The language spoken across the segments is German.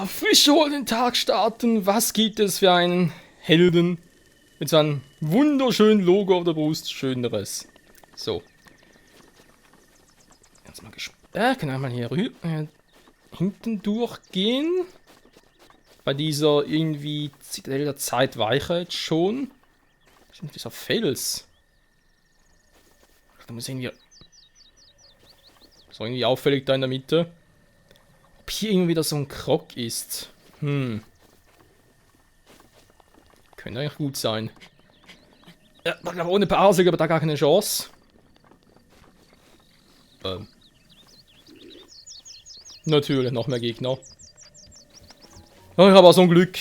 Frisch in den Tag starten. Was gibt es für einen Helden mit so einem wunderschönen Logo auf der Brust? Schöneres. So. Jetzt mal können wir mal hier hinten durchgehen. Bei dieser irgendwie Zitadelle der Zeit weicher jetzt schon. Stimmt, dieser Fels. Da muss irgendwie. So irgendwie auffällig da in der Mitte. Ob hier irgendwie wieder so ein Krog ist. Könnte eigentlich gut sein. Ja, da glaube ich ohne Parsig, aber da gar keine Chance. Natürlich, noch mehr Gegner. Oh, ich habe auch so ein Glück.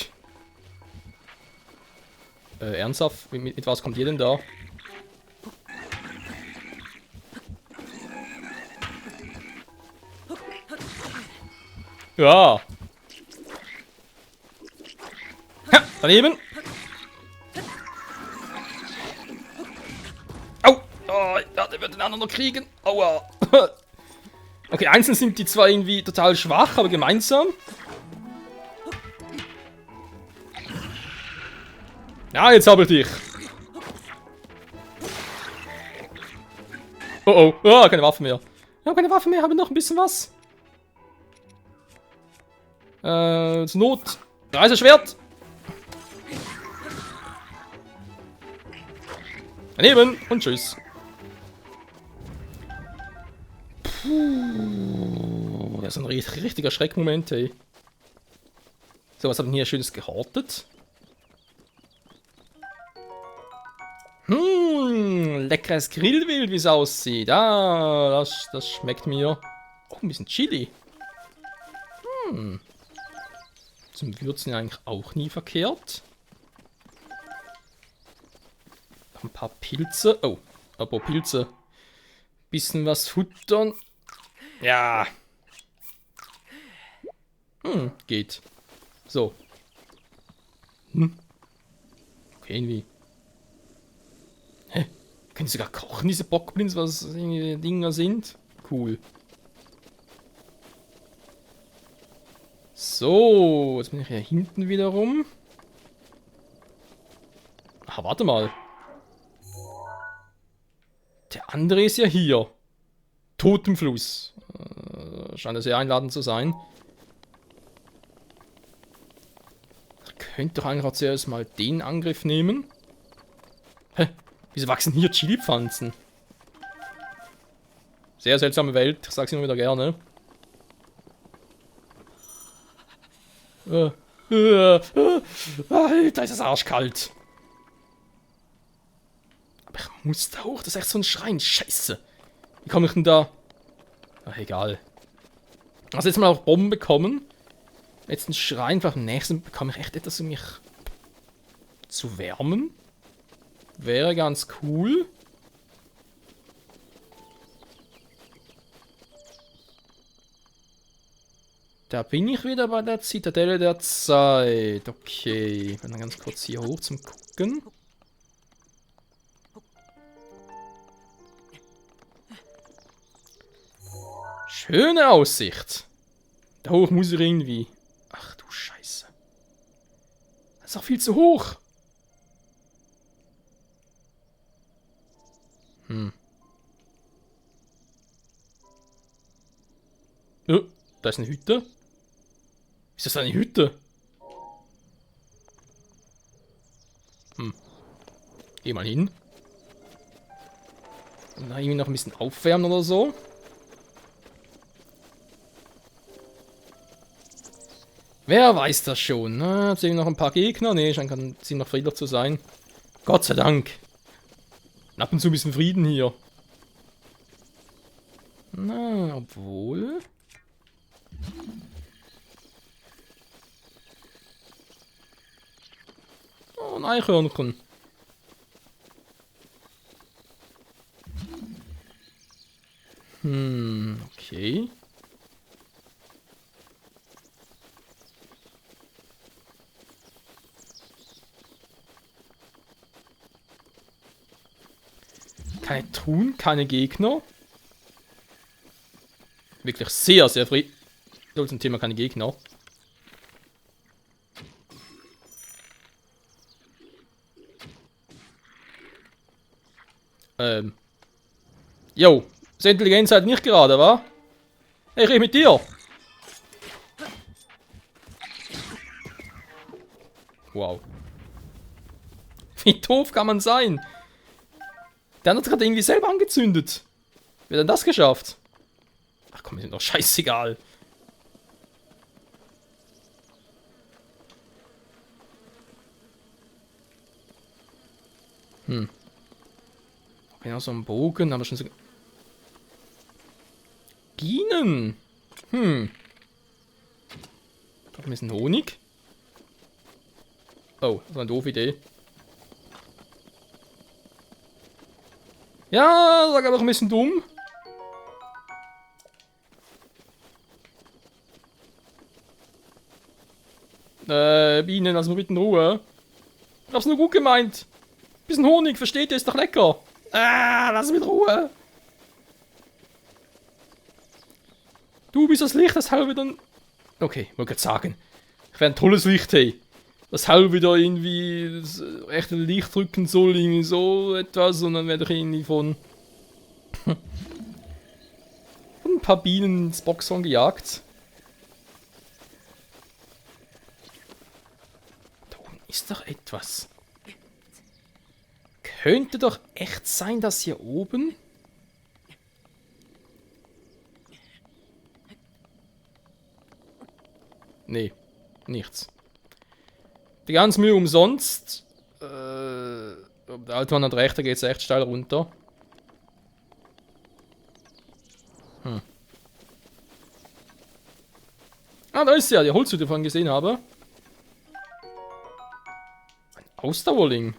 Ernsthaft? Mit was kommt ihr denn da? Ja. Ha, daneben. Au. Oh, ja, der wird den anderen noch kriegen. Aua. Okay, einzeln sind die zwar irgendwie total schwach, aber gemeinsam. Ja, jetzt habe ich dich. Oh oh. Oh, keine Waffe mehr. Ich habe keine Waffe mehr, habe noch ein bisschen was. Zur Not. Reiseschwert. Daneben und tschüss. Puh, das ist ein richtiger Schreckmoment, ey. So, was haben wir hier Schönes gehortet? Leckeres Grillwild, wie es aussieht. Ah, das schmeckt mir. Oh, ein bisschen Chili. Zum Würzen ja eigentlich auch nie verkehrt. Noch ein paar Pilze. Oh, apropos Pilze. Bisschen was futtern. Ja. Geht. So. Okay, irgendwie. Hä? Können sie sogar kochen, diese Bockblins, was die Dinger sind? Cool. So, jetzt bin ich hier hinten wieder rum. Ach, warte mal. Der andere ist ja hier. Totenfluss. Scheint ja sehr einladend zu sein. Ich könnte doch eigentlich auch zuerst mal den Angriff nehmen. Hä? Wieso wachsen hier Chili-Pflanzen? Sehr seltsame Welt, ich sag's immer wieder gerne. Alter, ist das arschkalt. Aber ich muss da hoch, das ist echt so ein Schrein. Scheiße. Wie komme ich denn da? Ach, egal. Also jetzt mal auch Bomben bekommen. Jetzt ein Schrein, vielleicht im nächsten bekomme ich echt etwas, um mich zu wärmen. Wäre ganz cool. Da bin ich wieder bei der Zitadelle der Zeit. Okay, ich bin dann ganz kurz hier hoch zum Gucken. Schöne Aussicht. Da hoch muss ich irgendwie. Ach du Scheiße. Das ist auch viel zu hoch. Oh, da ist eine Hütte. Ist das eine Hütte? Geh mal hin. Und da irgendwie noch ein bisschen aufwärmen oder so. Wer weiß das schon? Na, jetzt noch ein paar Gegner. Ne, scheint noch friedlich zu sein. Gott sei Dank. Und ab und zu ein bisschen Frieden hier. Na, obwohl. Oh, ein Eichhörnchen. Okay. Keine Truhen, keine Gegner. Wirklich sehr, sehr friedlich. So zum Thema keine Gegner. Jo, das Intelligenz halt nicht gerade, wa? Hey, ich rede mit dir. Wow. Wie doof kann man sein? Der hat gerade irgendwie selber angezündet. Wie hat denn das geschafft? Ach komm, ist mir doch scheißegal. Genau, so ein Bogen, aber schon so... Bienen! Noch ein bisschen Honig. Oh, das war eine doofe Idee. Ja, sag aber ein bisschen dumm. Bienen, lass mal bitte in Ruhe. Ich hab's nur gut gemeint. Bisschen Honig, versteht ihr? Ist doch lecker. Lass mich in Ruhe. Du bist das Licht, das halb wieder... Okay, wollte gerade sagen. Ich wäre ein tolles Licht, hey. Das halb wieder irgendwie das echte Licht drücken soll, irgendwie so etwas. Und dann werde ich irgendwie von ein paar Bienen ins Boxhorn gejagt. Da oben ist doch etwas. Könnte doch echt sein, dass hier oben... Nee, nichts. Die ganze Mühe umsonst. Der alte Mann hat recht, da geht es echt steil runter. Ah, da ist sie ja, die Holzhütte, die ich vorhin gesehen habe. Ein Ausdauerling.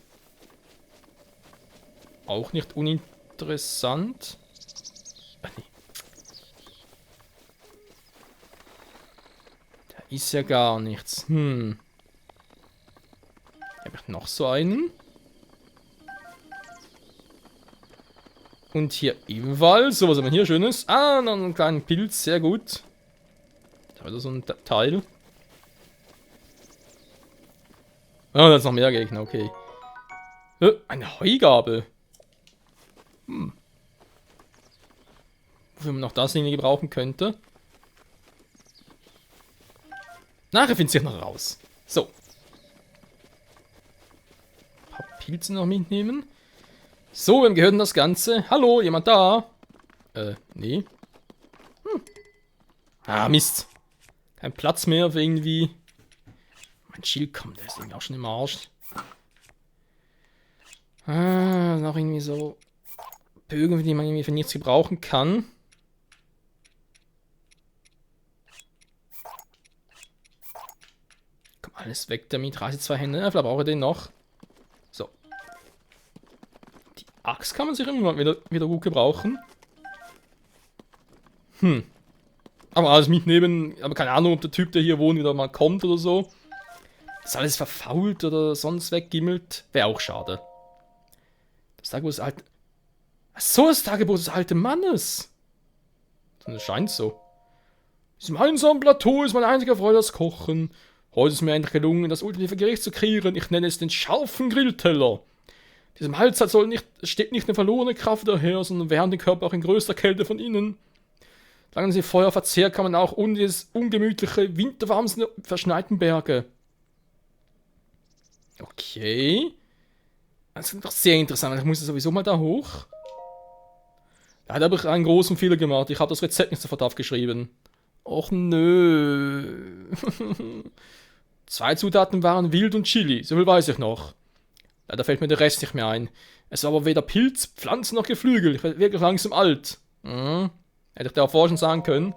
Auch nicht uninteressant. Ach nee. Da ist ja gar nichts. Habe ich noch so einen? Und hier ebenfalls. So, was haben wir hier Schönes? Ah, noch einen kleinen Pilz. Sehr gut. Da war so ein Teil. Ah, da ist noch mehr Gegner. Okay. Eine Heugabel. Wofür man noch das irgendwie gebrauchen könnte. Nachher findet sich noch raus. So. Ein paar Pilze noch mitnehmen. So, wem gehört denn das Ganze? Hallo, jemand da? Nee. Ah, Mist. Kein Platz mehr für irgendwie... Mein Schild kommt, der ist irgendwie auch schon im Arsch. Noch irgendwie so... Bögen, die man irgendwie für nichts gebrauchen kann. Komm, alles weg damit. Reiße zwei Hände. Vielleicht brauche ich den noch. So. Die Axt kann man sich immer wieder gut gebrauchen. Aber alles mitnehmen. Aber keine Ahnung, ob der Typ, der hier wohnt, wieder mal kommt oder so. Das ist alles verfault oder sonst weggimmelt. Wäre auch schade. Das Tagebuch des alten... Ach so, das Tagebuch des alten Mannes. Das scheint so. Diesem einsamen Plateau ist mein einziger Freude das Kochen. Heute ist mir endlich gelungen, das ultimative Gericht zu kreieren. Ich nenne es den scharfen Grillteller. Diesem Halszahl steht nicht eine verlorene Kraft daher, sondern wärmt den Körper auch in größter Kälte von innen. Solange sie Feuer verzehrt, kann man auch dieses ungemütliche, winterwarmen, verschneiten Berge. Okay. Das ist doch sehr interessant. Ich muss sowieso mal da hoch. Da habe ich einen großen Fehler gemacht. Ich habe das Rezept nicht sofort aufgeschrieben. Och nö. 2 Zutaten waren Wild und Chili. So viel weiß ich noch. Leider fällt mir der Rest nicht mehr ein. Es war aber weder Pilz, Pflanzen noch Geflügel. Ich werde wirklich langsam alt. Hätte ich da auch vorher schon sagen können.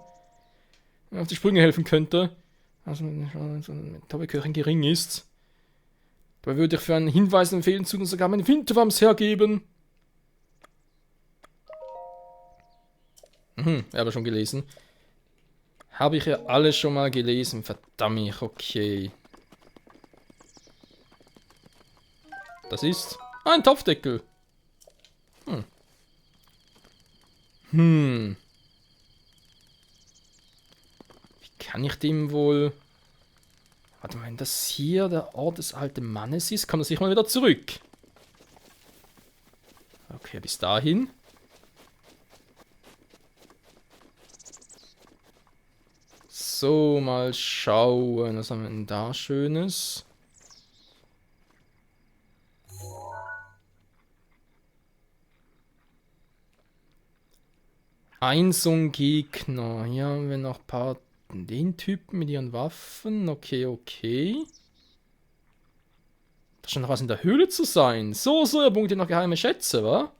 Wenn auf die Sprünge helfen könnte. Also, wenn so eine Taubeköchin gering ist. Dabei würde ich für einen Hinweis empfehlen, zu sogar meine Winterwams hergeben. Habe schon gelesen. Habe ich ja alles schon mal gelesen. Verdammt, okay. Das ist ein Topfdeckel. Wie kann ich dem wohl... Warte mal, wenn das hier der Ort des alten Mannes ist, kommt er sicher mal wieder zurück. Okay, bis dahin. So, mal schauen. Was haben wir denn da Schönes? So ein Gegner. Hier haben wir noch ein paar... Den Typen mit ihren Waffen. Okay, okay. Da scheint noch was in der Höhle zu sein. So, ihr Punkte noch geheime Schätze, wa?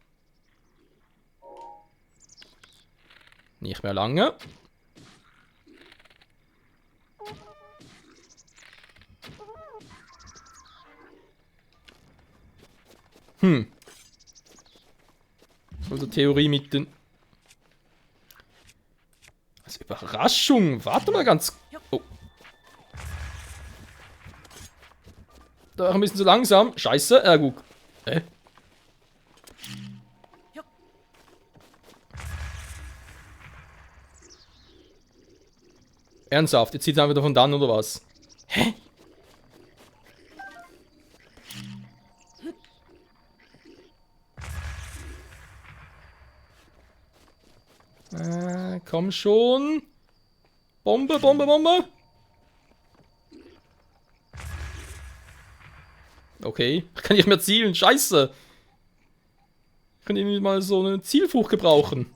Nicht mehr lange. Also Theorie mit den... Also Überraschung. Warte mal ganz... Oh. Da war ein bisschen zu langsam. Scheiße. Gut. Ernsthaft, jetzt zieht es einfach davon dann, oder was? Hä? Komm schon. Bombe, Bombe, Bombe. Okay, ich kann nicht mehr zielen. Scheiße. Ich kann irgendwie mal so eine Zielfrucht gebrauchen.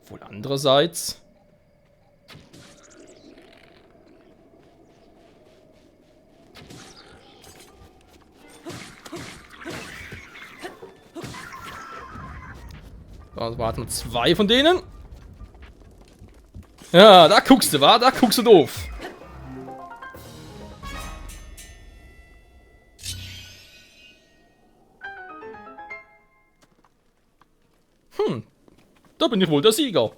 Wohl andererseits... Also warten wir 2 von denen. Ja, da guckst du, wa? Da guckst du doof. Da bin ich wohl der Sieger.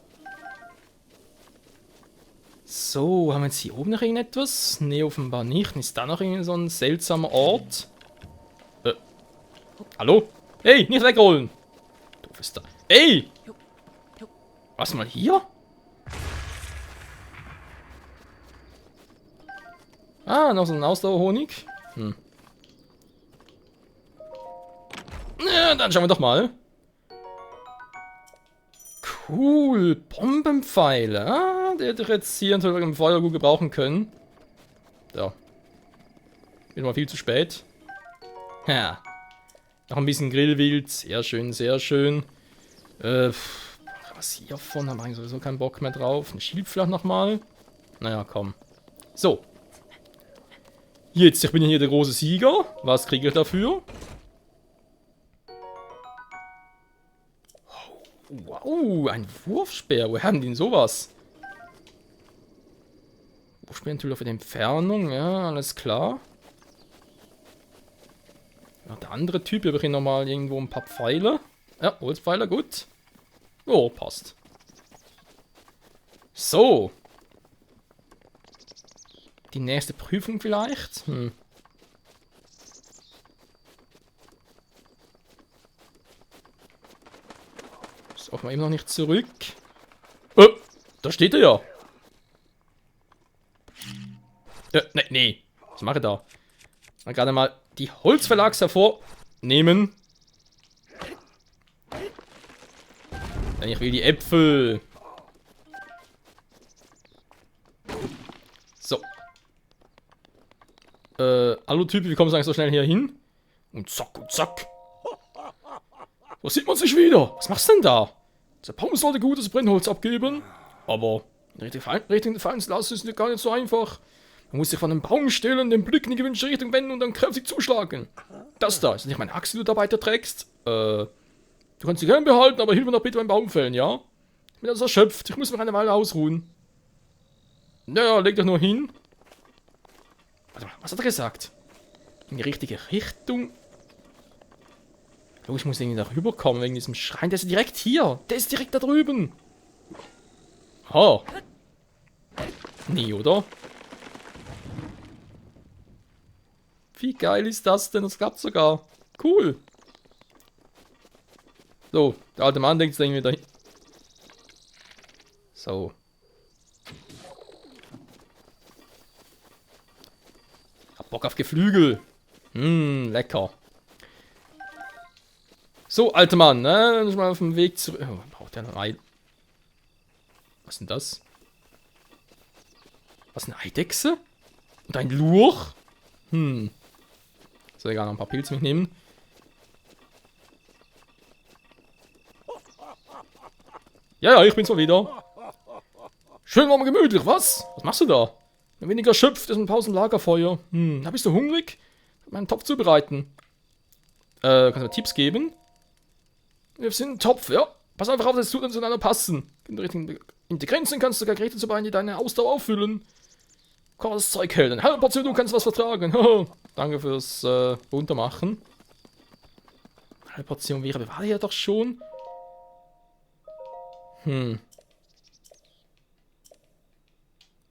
So, haben wir jetzt hier oben noch irgendetwas? Ne, offenbar nicht. Ist da noch irgendwie so ein seltsamer Ort? Hallo? Hey, nicht wegrollen! Doof ist da. Ey! Was, mal hier? Ah, noch so ein Ausdauerhonig. Ja, dann schauen wir doch mal. Cool, Bombenpfeile. Ah, der hätte ich jetzt hier natürlich im Feuer gut gebrauchen können. So. Bin mal viel zu spät. Ja. Noch ein bisschen Grillwild. Sehr schön, sehr schön. Was hiervon? Haben wir eigentlich sowieso keinen Bock mehr drauf. Ein Schild vielleicht nochmal. Naja, komm. So. Jetzt, ich bin hier der große Sieger. Was kriege ich dafür? Wow, ein Wurfspeer. Woher haben die denn sowas? Wurfspeer natürlich für die Entfernung. Ja, alles klar. Ja, der andere Typ, hier habe ich nochmal irgendwo ein paar Pfeile. Ja, Holzpfeile, gut. Oh, passt. So. Die nächste Prüfung vielleicht? So, auch mal eben noch nicht zurück. Da steht er ja. Nee. Was mache ich da? Mal gerade mal die Holzverlags hervornehmen. Denn ich will die Äpfel. So. Hallo Typ, wie kommst du eigentlich so schnell hier hin? Und zack, und zack. Da sieht man sich wieder. Was machst du denn da? Der Baum sollte gutes Brennholz abgeben. Aber in die Richtung fallen zu lassen ist nicht gar nicht so einfach. Man muss sich von dem Baum stellen, den Blick in die gewünschte Richtung wenden und dann kräftig zuschlagen. Das da ist nicht meine Axt, die du dabei trägst. Du kannst sie gern behalten, aber hilf mir doch bitte beim Baumfällen, ja? Ich bin also erschöpft. Ich muss mich eine Weile ausruhen. Naja, leg dich nur hin. Warte mal, was hat er gesagt? In die richtige Richtung. Oh, ich muss irgendwie da rüberkommen wegen diesem Schrein. Der ist direkt hier. Der ist direkt da drüben. Oh. Nee, oder? Wie geil ist das denn? Das klappt sogar. Cool. So, der alte Mann denkt irgendwie dahin. So. Bock auf Geflügel. Lecker. So, alter Mann, ne? Ich mal auf dem Weg zurück. Oh, man braucht ja noch Ei. Was ist denn das? Was, eine Eidechse? Und ein Lurch? Soll egal, noch ein paar Pilze mitnehmen. Ja, ich bin's mal wieder. Schön warm und gemütlich, was? Was machst du da? Wenn weniger erschöpft ist ein Pause im Lagerfeuer. Bist du hungrig? Meinen Topf zubereiten. Kannst du mir Tipps geben? Wir sind ein Topf, ja. Pass einfach auf, dass es zueinander passen. In die Grenzen kannst du sogar Geräte zubereiten, die deine Ausdauer auffüllen. Komm, das Zeug hält. Eine halbe Portion, du kannst was vertragen. Danke fürs Runtermachen. Eine halbe Portion wäre, wir waren ja doch schon.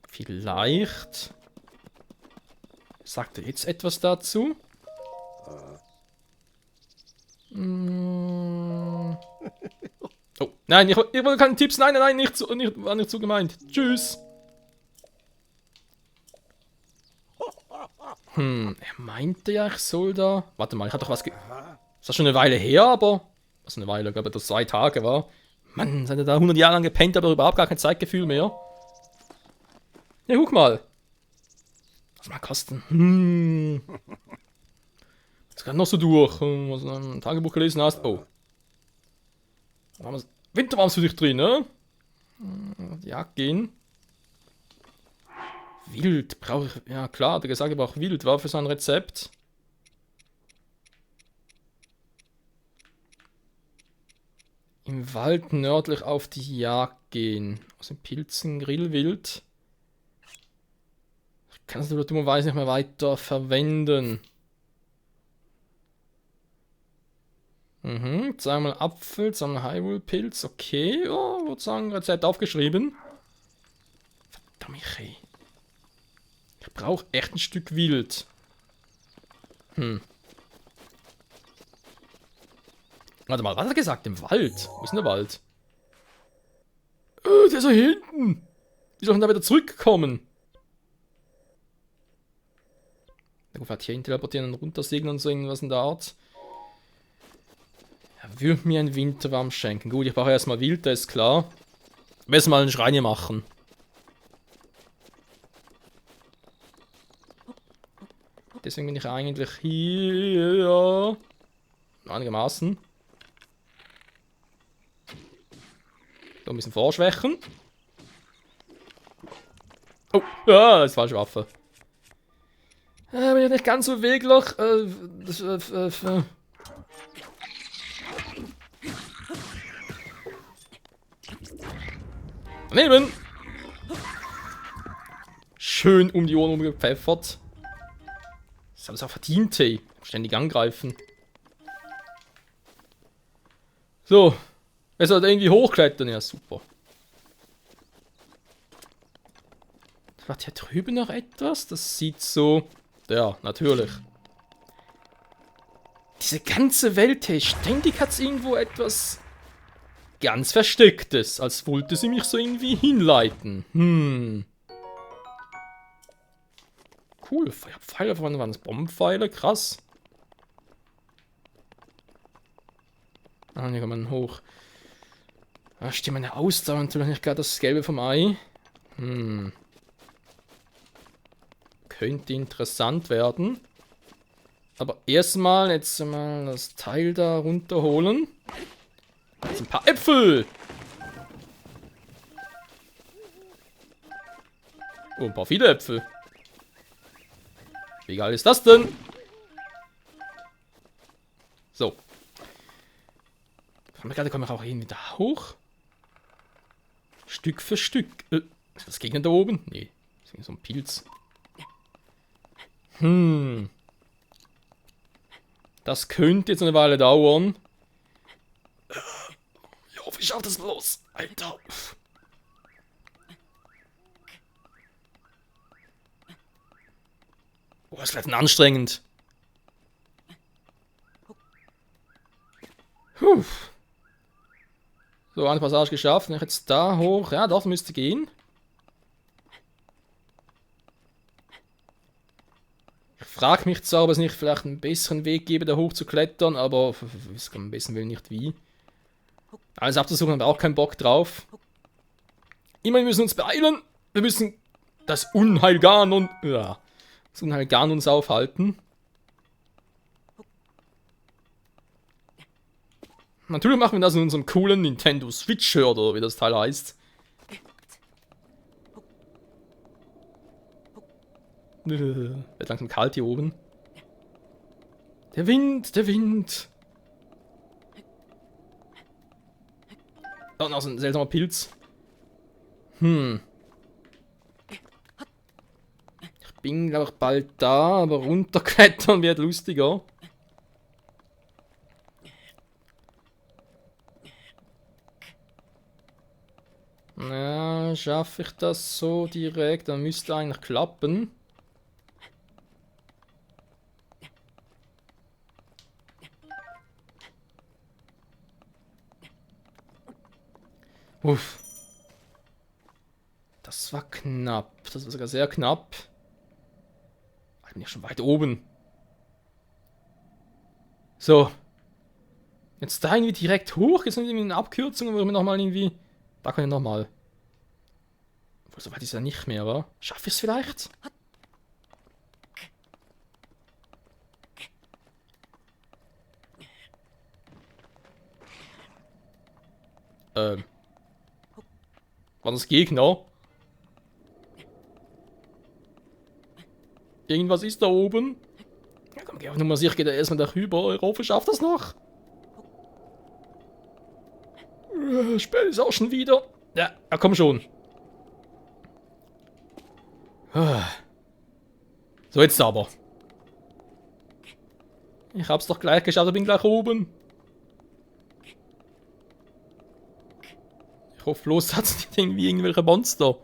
Vielleicht. Sagt er jetzt etwas dazu? Oh, nein, ich wollte keine Tipps. Nein, nein, war nicht so gemeint. Tschüss. Er meinte ja, ich soll da... Warte mal, ich hatte doch was Ist das schon eine Weile her, aber... Was eine Weile, ich glaube, das 2 Tage war. Mann, seid ihr da 100 Jahre lang gepennt, aber überhaupt gar kein Zeitgefühl mehr. Ja, guck mal. Was mal kosten? Das kann noch so durch. Was du im Tagebuch gelesen hast. Oh. Winterwarm für dich drin, ne? Jagd gehen. Wild brauche ich. Ja klar, der gesagt, ich brauche Wild. War für sein Rezept. Im Wald nördlich auf die Jagd gehen. Aus den Pilzen, Grillwild. Ich kann es dummerweise nicht mehr weiter verwenden. Zweimal Apfel, zweimal Hyrule-Pilz. Okay, oh, würde sagen, Rezept aufgeschrieben. Verdammt, ey. Ich brauche echt ein Stück Wild. Warte mal, was hat er gesagt? Im Wald? Wo ist denn der Wald? Der ist da hinten. Wie soll ich denn da wieder zurückkommen? Der Guff hat hier hin teleportieren und runtersegeln und so irgendwas in der Art. Er würde mir einen Winterwarm schenken. Gut, ich brauche erstmal Wild, das ist klar. Besser mal einen Schrein hier machen. Deswegen bin ich eigentlich hier. Einigermaßen. So ein bisschen vorschwächen. Oh, ja, das ist falsche Waffe. Bin ich nicht ganz so beweglich. Daneben! Schön um die Ohren umgepfeffert. Das haben sie auch verdient, ey. Ständig angreifen. So. Es hat irgendwie hochklettern. Ja, super. Warte, hier drüben noch etwas? Das sieht so... Ja, natürlich. Diese ganze Welt, hey, ständig hat es irgendwo etwas... ganz Verstecktes. Als wollte sie mich so irgendwie hinleiten. Cool, Feuerpfeile, wann waren das Bombenpfeile? Krass. Ah, hier kommen wir hoch. Da steht meine Ausdauer natürlich nicht gerade das Gelbe vom Ei. Könnte interessant werden. Aber erstmal jetzt mal das Teil da runterholen. Jetzt ein paar Äpfel. Oh, ein paar viele Äpfel. Wie geil ist das denn? So. Gerade kommen wir auch hin wieder hoch. Stück für Stück. Ist das Gegner da oben? Nee. Das ist so ein Pilz. Das könnte jetzt eine Weile dauern. Ich hoffe, ich schaffe das bloß. Alter. Oh, das wird anstrengend. So, eine Passage geschafft. Und jetzt da hoch. Ja, doch, müsste gehen. Ich frage mich zwar, ob es nicht vielleicht einen besseren Weg gäbe, da hoch zu klettern, aber ich kann am besten Willen nicht wie. Alles abzusuchen, haben wir auch keinen Bock drauf. Immerhin müssen wir uns beeilen. Wir müssen das Unheil Ganon, das Unheil Ganons aufhalten. Natürlich machen wir das in unserem coolen Nintendo Switch oder wie das Teil heißt. Wird langsam kalt hier oben. Der Wind, der Wind. Da noch so ein seltsamer Pilz. Ich bin, glaube ich, bald da, aber runterklettern wird lustiger. Na, schaffe ich das so direkt? Dann müsste eigentlich klappen. Uff. Das war knapp. Das war sogar sehr knapp. Ich bin ja schon weit oben. So. Jetzt da irgendwie direkt hoch. Jetzt sind irgendwie eine Abkürzung, wo wir nochmal irgendwie. Da kann ich nochmal. Obwohl, so weit ist ja nicht mehr, wa? Schaffe ich es vielleicht? War das Gegner? Irgendwas ist da oben. Ja, komm, geh auf Nummer sicher, geht er erstmal darüber. Ich hoffe, schafft das noch. Spät ist auch schon wieder. Ja, komm schon. So, jetzt aber. Ich hab's doch gleich geschafft, ich bin gleich oben. Ich hoffe bloß, hat's nicht irgendwie irgendwelche Monster.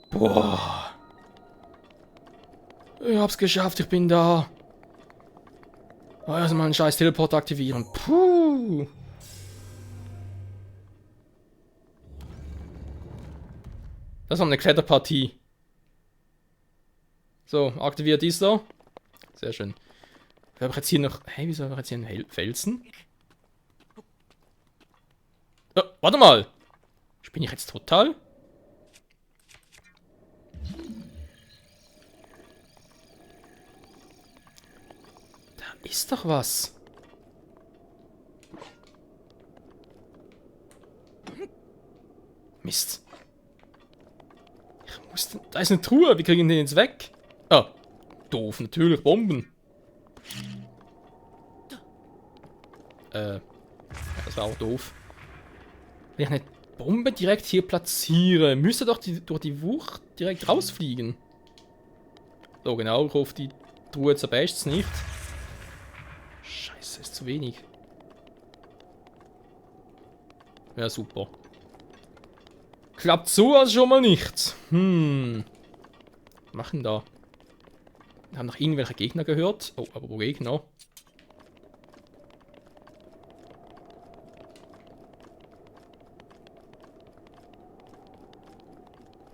Boah. Ich hab's geschafft, ich bin da. Oh, erstmal einen scheiß Teleport aktivieren. Puh. Das war eine Kletterpartie. So, aktiviert dieser. Sehr schön. Wir haben jetzt hier noch. Hey, wieso haben wir jetzt hier einen Felsen? Oh, warte mal. Bin ich jetzt total? Da ist doch was. Mist. Ich muss. Da ist eine Truhe. Wie kriegen wir den jetzt weg? Ah. Doof, natürlich. Bomben. Das war auch doof. Wenn ich eine Bombe direkt hier platziere, müsste doch durch die Wucht direkt rausfliegen. So, genau. Ich hoffe, die Truhe zerbeißt es nicht. Scheiße, ist zu wenig. Ja, super. Klappt so also schon mal nicht. Was machen da? Wir haben noch irgendwelche Gegner gehört. Oh, aber wo Gegner?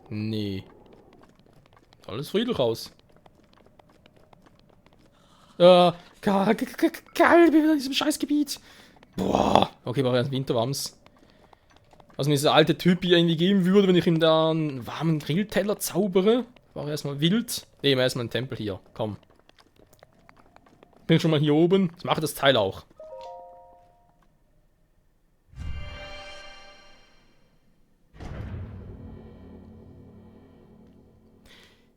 Nee. Alles friedlich aus. Geil, bin wieder in diesem Scheißgebiet. Boah. Okay, war ja ein Winterwams. Also mir dieser alte Typ hier irgendwie geben würde, wenn ich ihm da einen warmen Grillteller zaubere. War erstmal wild. Nehmen wir erstmal einen Tempel hier. Komm. Bin schon mal hier oben. Das macht das Teil auch.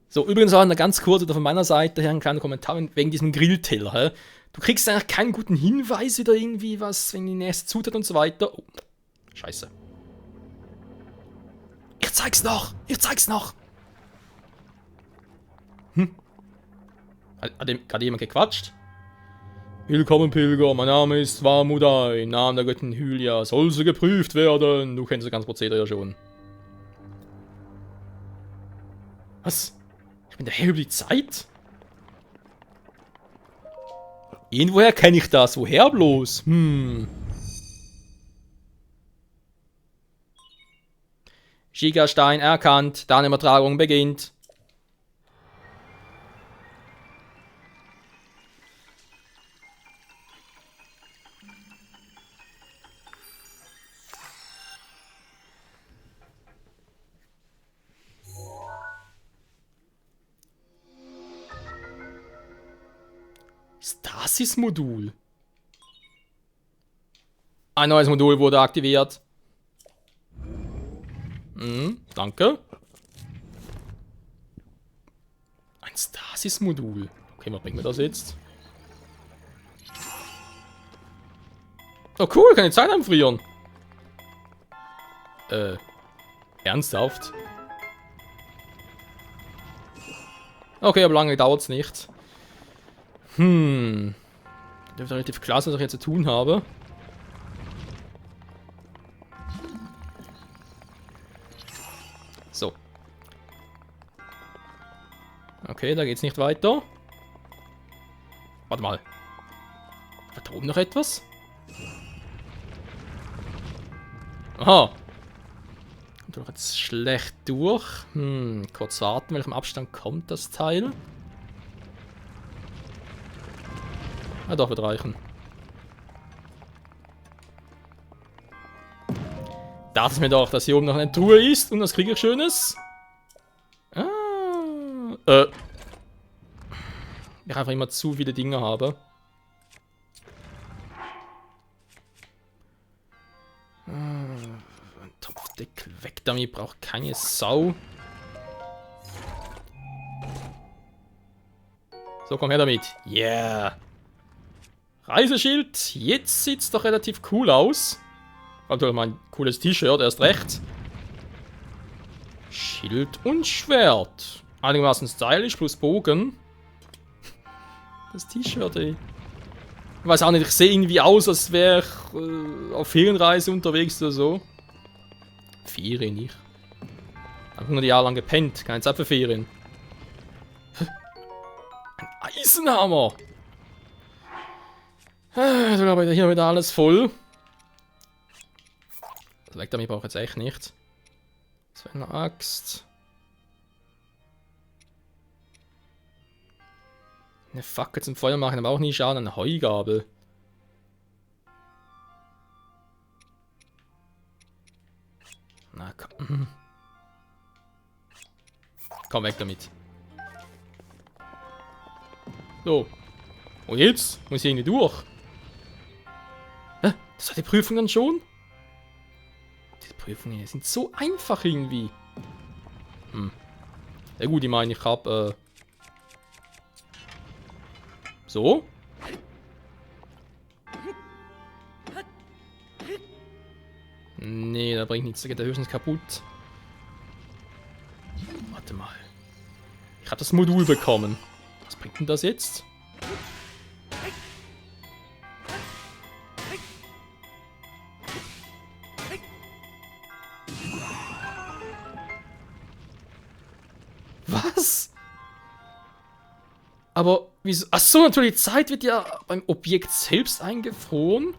So, übrigens auch eine ganz kurze von meiner Seite her ein kleiner Kommentar wegen diesem Grillteller. Hä? Du kriegst eigentlich keinen guten Hinweis wieder irgendwie, was, wenn die nächste Zutat und so weiter. Oh, scheiße. Ich zeig's noch! Ich zeig's noch! Hat gerade jemand gequatscht? Willkommen, Pilger, mein Name ist Warmudai. Im Namen der Göttin Hylia soll sie geprüft werden. Du kennst das ganze Prozedere ja schon. Was? Ich bin der Herr über die Zeit? Irgendwoher kenne ich das. Woher bloß? Gigastein erkannt. Datenübertragung beginnt. Stasis-Modul. Ein neues Modul wurde aktiviert. Danke. Ein Stasis-Modul. Okay, was bringt mir das jetzt? Oh cool, kann die Zeit einfrieren. Ernsthaft? Okay, aber lange dauert's nicht. Dürfte relativ klar sein, was ich jetzt zu tun habe. So. Okay, da geht's nicht weiter. Warte mal. War da oben noch etwas? Aha. Kommt doch jetzt schlecht durch. Kurz warten, welchem Abstand kommt das Teil? Ah doch, wird reichen. Dachte ich mir doch, dass hier oben noch eine Truhe ist und das kriege ich Schönes. Ich einfach immer zu viele Dinge habe. Ein Topfdeckel weg damit, braucht keine Sau. So, komm her damit. Yeah. Reiseschild. Jetzt sieht's doch relativ cool aus. Also mein cooles T-Shirt, erst recht. Schild und Schwert. Einigermaßen stylisch, plus Bogen. Das T-Shirt, ey. Ich weiß auch nicht, ich sehe irgendwie aus, als wäre ich auf Ferienreise unterwegs oder so. Ferien nicht. Hab 100 Jahre lang gepennt, keine Zeit für Ferien. Ein Eisenhammer! Ich glaube, hier wieder alles voll. Das weg damit brauche ich jetzt echt nicht. Das wäre eine Axt. Eine Fackel zum Feuer machen, aber auch nie schaden. Eine Heugabel. Na komm. Komm weg damit. So. Und jetzt? Muss ich irgendwie durch? Hä? Das war die Prüfung dann schon? Die Prüfungen sind so einfach irgendwie. Ja gut, ich meine, ich habe so. Nee, da bringt nichts, da geht der höchstens kaputt. Warte mal. Ich habe das Modul bekommen. Was bringt denn das jetzt? Was? Aber wieso? Achso, natürlich, die Zeit wird ja beim Objekt selbst eingefroren.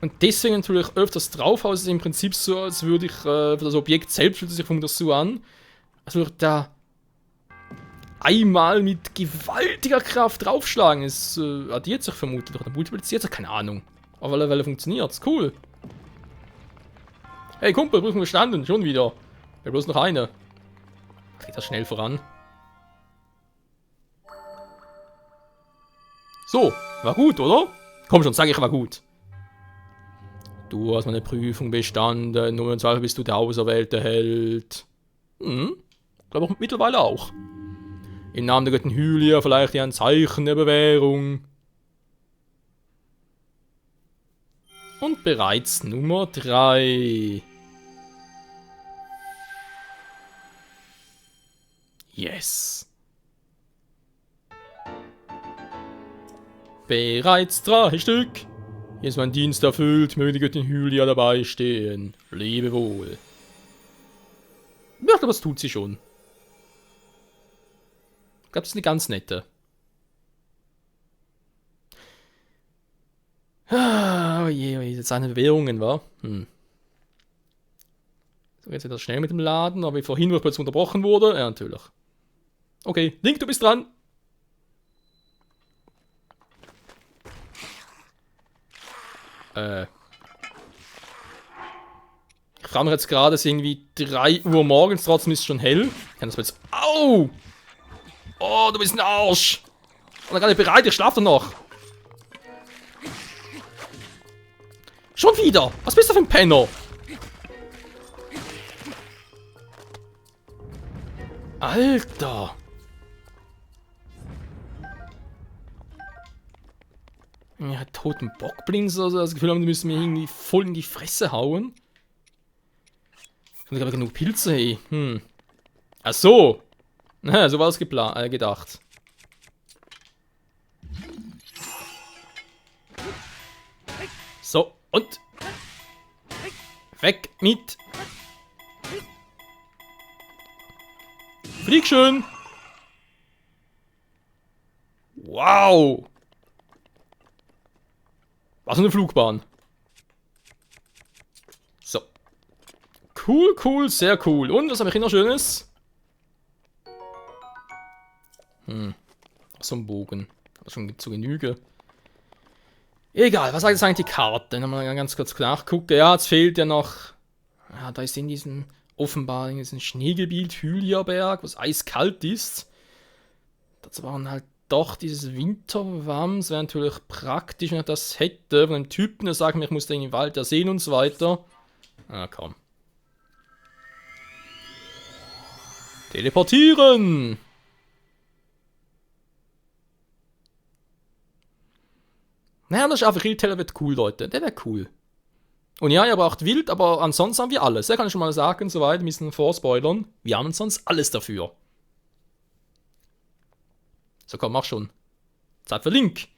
Und deswegen natürlich öfters draufhauen. Es ist im Prinzip so, als würde ich für das Objekt selbst, fühlt es sich von das so an, als würde ich da einmal mit gewaltiger Kraft draufschlagen. Es addiert sich vermutlich oder multipliziert sich, keine Ahnung. Auf alle Fälle funktioniert es, cool. Hey Kumpel, Prüfung bestanden, schon wieder. Ja, bloß noch eine. Geht das schnell voran. So, war gut, oder? Komm schon, sag ich, war gut. Du hast meine Prüfung bestanden, nur im Zweifel bist du der auserwählte Held. Glaube auch mittlerweile auch. Im Namen der Göttin Hylia vielleicht dir ein Zeichen der Bewährung. Und bereits Nummer 3. Yes. Bereits 3 Stück. Hier ist mein Dienst erfüllt, möge die Göttin Hylia dabei stehen. Lebe wohl. Ja, ich glaube, das tut sie schon. Ich glaube, das ist eine ganz nette. Ah, oh je, jetzt seine Bewährungen, wa? So, jetzt wieder schnell mit dem Laden, aber wie vorhin, wo ich plötzlich unterbrochen wurde. Ja, natürlich. Okay, Link, du bist dran. Ich frage mich jetzt gerade, es ist irgendwie 3 Uhr morgens, trotzdem ist es schon hell. Ich kann das jetzt... Au! Oh, du bist ein Arsch! Und dann gerade bereit, ich schlaf dann noch. Schon wieder! Was bist du für ein Penner? Alter! Ja, toten Bockblins oder so. Das Gefühl haben, die müssen mir irgendwie voll in die Fresse hauen. Ich habe genug Pilze, hey. Ach so. Na, so war es gedacht. So, und. Weg mit. Flieg schön. Wow. Was eine Flugbahn. So. Cool, cool, sehr cool. Und was habe ich hier noch Schönes? So ein Bogen. Aber schon zu Genüge. Egal, was sagt jetzt eigentlich die Karte? Dann haben wir ganz kurz nachgucken. Ja, es fehlt ja noch. Ja, da ist in diesem offenbar in diesem Schneegebiet Hyliaberg, was eiskalt ist. Das waren halt doch dieses Winterwams. Wäre natürlich praktisch, wenn ich das hätte. Von einem Typen, der sagt mir, ich muss da in den Wald sehen und so weiter. Ah, komm. Teleportieren! Naja, der Schaffelteller wird cool, Leute. Der wäre cool. Und ja, ihr braucht Wild, aber ansonsten haben wir alles. Da kann ich schon mal sagen, soweit, ein bisschen vorspoilern. Wir haben sonst alles dafür. So, komm, mach schon. Zeit für Link.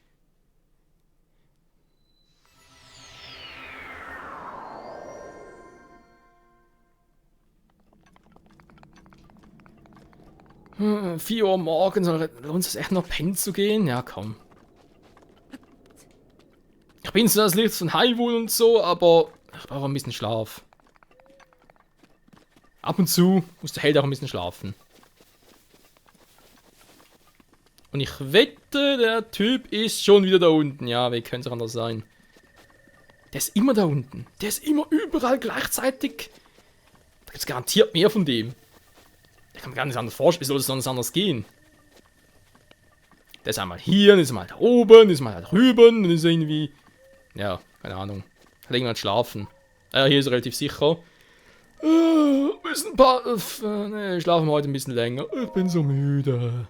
Hm, 4 Uhr morgens, lohnt es echt noch pennen zu gehen? Ja, komm. Ich bin so das Licht von Hyrule und so, aber ich brauche ein bisschen Schlaf. Ab und zu muss der Held auch ein bisschen schlafen. Und ich wette, der Typ ist schon wieder da unten. Ja, wie könnte es anders sein? Der ist immer da unten. Der ist immer überall gleichzeitig. Da gibt es garantiert mehr von dem. Ich kann mir gar nicht anders vorstellen. Wie soll es sonst anders gehen? Der ist einmal hier, dann ist er mal da oben, dann ist er mal da drüben, dann ist er irgendwie... Ja, keine Ahnung. Hat irgendwann schlafen. Hier ist er relativ sicher. Müssen ein paar... Nee, schlafen wir heute ein bisschen länger. Ich bin so müde.